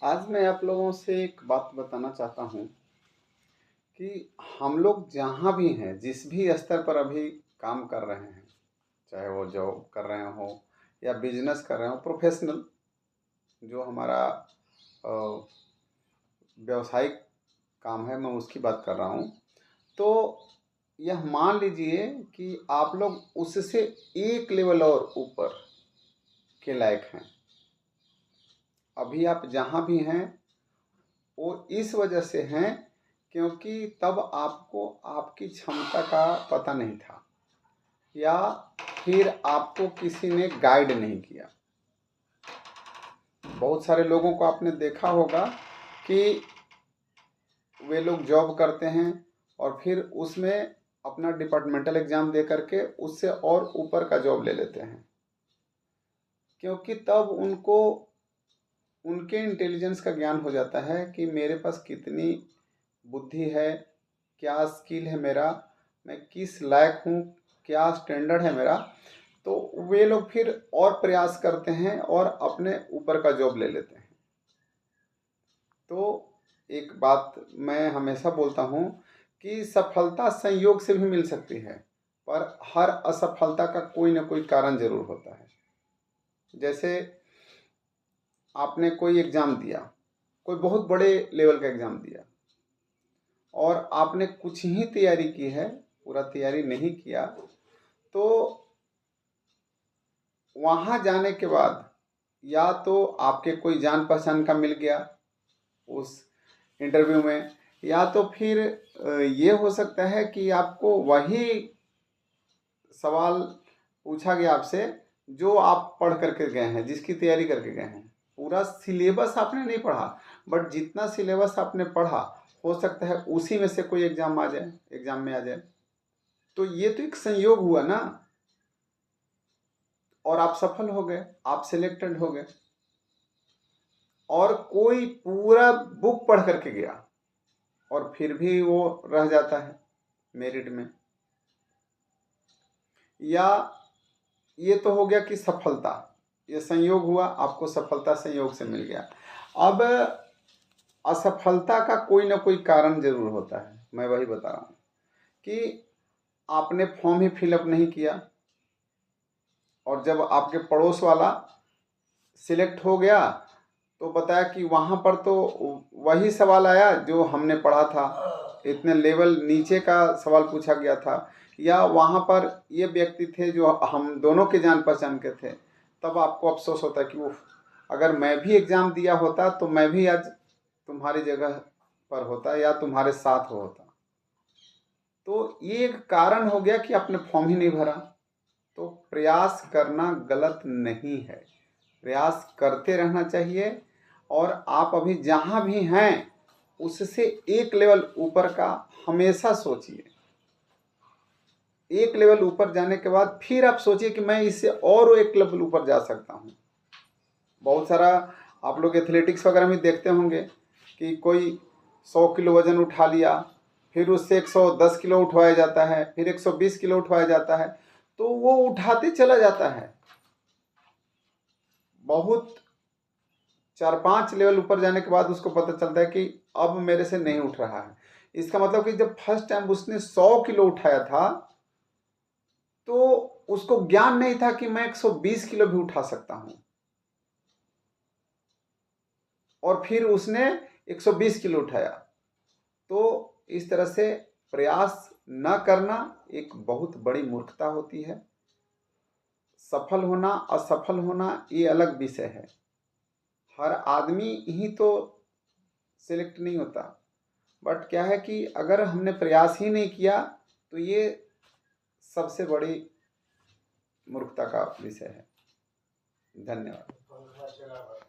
आज मैं आप लोगों से एक बात बताना चाहता हूँ कि हम लोग जहाँ भी हैं, जिस भी स्तर पर अभी काम कर रहे हैं, चाहे वो जॉब कर रहे हो या बिजनेस कर रहे हो, प्रोफेशनल जो हमारा अ, व्यावसायिक काम है, मैं उसकी बात कर रहा हूँ। तो यह मान लीजिए कि आप लोग उससे एक लेवल और ऊपर के लायक हैं। अभी आप जहाँ भी हैं वो इस वजह से हैं क्योंकि तब आपको आपकी क्षमता का पता नहीं था या फिर आपको किसी ने गाइड नहीं किया। बहुत सारे लोगों को आपने देखा होगा कि वे लोग जॉब करते हैं और फिर उसमें अपना डिपार्टमेंटल एग्ज़ाम दे करके उससे और ऊपर का जॉब ले लेते हैं, क्योंकि तब उनको उनके इंटेलिजेंस का ज्ञान हो जाता है कि मेरे पास कितनी बुद्धि है, क्या स्किल है मेरा, मैं किस लायक हूँ, क्या स्टैंडर्ड है मेरा। तो वे लोग फिर और प्रयास करते हैं और अपने ऊपर का जॉब ले लेते हैं। तो एक बात मैं हमेशा बोलता हूँ कि सफलता संयोग से भी मिल सकती है, पर हर असफलता का कोई ना कोई कारण जरूर होता है। जैसे आपने कोई एग्ज़ाम दिया, कोई बहुत बड़े लेवल का एग्ज़ाम दिया और आपने कुछ ही तैयारी की है, पूरा तैयारी नहीं किया, तो वहाँ जाने के बाद या तो आपके कोई जान पहचान का मिल गया उस इंटरव्यू में, या तो फिर ये हो सकता है कि आपको वही सवाल पूछा गया आपसे जो आप पढ़ करके गए हैं, जिसकी तैयारी करके गए हैं। पूरा सिलेबस आपने नहीं पढ़ा, बट जितना सिलेबस आपने पढ़ा हो सकता है उसी में से कोई एग्जाम में आ जाए। तो ये तो एक संयोग हुआ ना, और आप सफल हो गए, आप सिलेक्टेड हो गए। और कोई पूरा बुक पढ़ करके गया और फिर भी वो रह जाता है मेरिट में। या ये तो हो गया कि सफलता, ये संयोग हुआ, आपको सफलता संयोग से मिल गया। अब असफलता का कोई ना कोई कारण जरूर होता है। मैं वही बता रहा हूँ कि आपने फॉर्म ही फिलअप नहीं किया और जब आपके पड़ोस वाला सिलेक्ट हो गया तो बताया कि वहाँ पर तो वही सवाल आया जो हमने पढ़ा था, इतने लेवल नीचे का सवाल पूछा गया था, या वहाँ पर ये व्यक्ति थे जो हम दोनों के जान पहचान के थे। तब आपको अफसोस होता है कि उफ, अगर मैं भी एग्ज़ाम दिया होता तो मैं भी आज तुम्हारी जगह पर होता या तुम्हारे साथ होता। तो ये एक कारण हो गया कि आपने फॉर्म ही नहीं भरा। तो प्रयास करना गलत नहीं है, प्रयास करते रहना चाहिए। और आप अभी जहाँ भी हैं उससे एक लेवल ऊपर का हमेशा सोचिए। एक लेवल ऊपर जाने के बाद फिर आप सोचिए कि मैं इससे और एक लेवल ऊपर जा सकता हूँ। बहुत सारा आप लोग एथलेटिक्स वगैरह में देखते होंगे कि कोई 100 किलो वजन उठा लिया, फिर उससे 110 किलो उठवाया जाता है, फिर 120 किलो उठवाया जाता है, तो वो उठाते चला जाता है। बहुत 4-5 लेवल ऊपर जाने के बाद उसको पता चलता है कि अब मेरे से नहीं उठ रहा है। इसका मतलब कि जब फर्स्ट टाइम उसने 100 किलो उठाया था तो उसको ज्ञान नहीं था कि मैं 120 किलो भी उठा सकता हूं, और फिर उसने 120 किलो उठाया। तो इस तरह से प्रयास न करना एक बहुत बड़ी मूर्खता होती है। सफल होना असफल होना ये अलग विषय है। हर आदमी ही तो सिलेक्ट नहीं होता, बट क्या है कि अगर हमने प्रयास ही नहीं किया तो ये सबसे बड़ी मूर्खता का विषय है। धन्यवाद।